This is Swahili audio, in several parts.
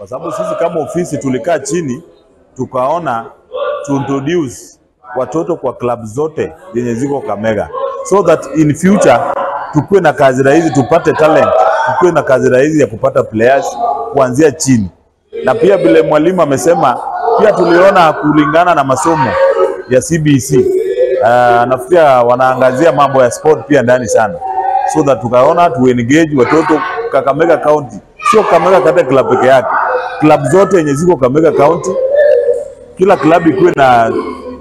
kwa sababu sisi kama ofisi tulikaa chini tukaona to introduce watoto kwa club zote zenye ziko Kakamega, so that in future tukue na kazi rahisi, tupate talent, tukue na kazi rahisi ya kupata players kuanzia chini. Na pia vile mwalimu amesema, pia tuliona kulingana na masomo ya CBC, nafikiri wanaangazia mambo ya sport pia ndani sana, so that tukaona tu engage watoto Kakamega County, sio Kakamega kata club peke yake, club zote yenye ziko Kakamega County, kila club ikuwe na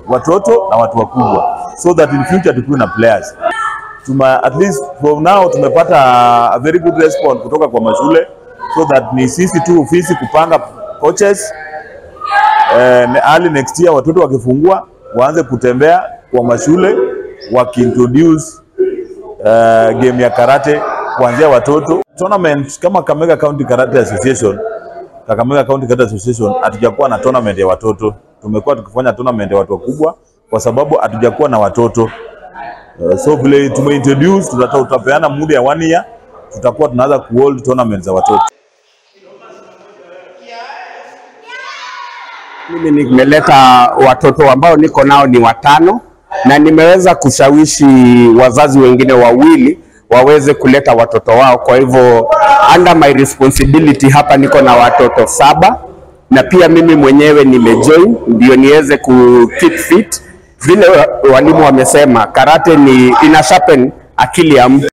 watoto na watu wakubwa, so that in future tukue na players. At least from now tumepata a very good response kutoka kwa mashule, so that ni sisi tu ofisi kupanga coaches. Early next year watoto wakifungua waanze kutembea kwa mashule wakiintroduce game ya karate kuanzia watoto. Tournament kama Kakamega County Karate Association, Kakamega County Karate Association hatujakuwa na tournament ya watoto. Tumekuwa tukifanya tournament ya watu wakubwa kwa sababu hatujakuwa na watoto. So vile tumeintroduce, tutapeana muda ya 1 year, tutakuwa tunaanza kuhold tournament za watoto. Mimi nimeleta watoto ambao niko nao ni 5 na nimeweza kushawishi wazazi wengine 2 waweze kuleta watoto wao. Kwa hivyo under my responsibility hapa niko na watoto 7 na pia mimi mwenyewe nimejoin ndio niweze ku keep fit. Vile walimu wamesema karate ni ina sharpen akili ya mtu.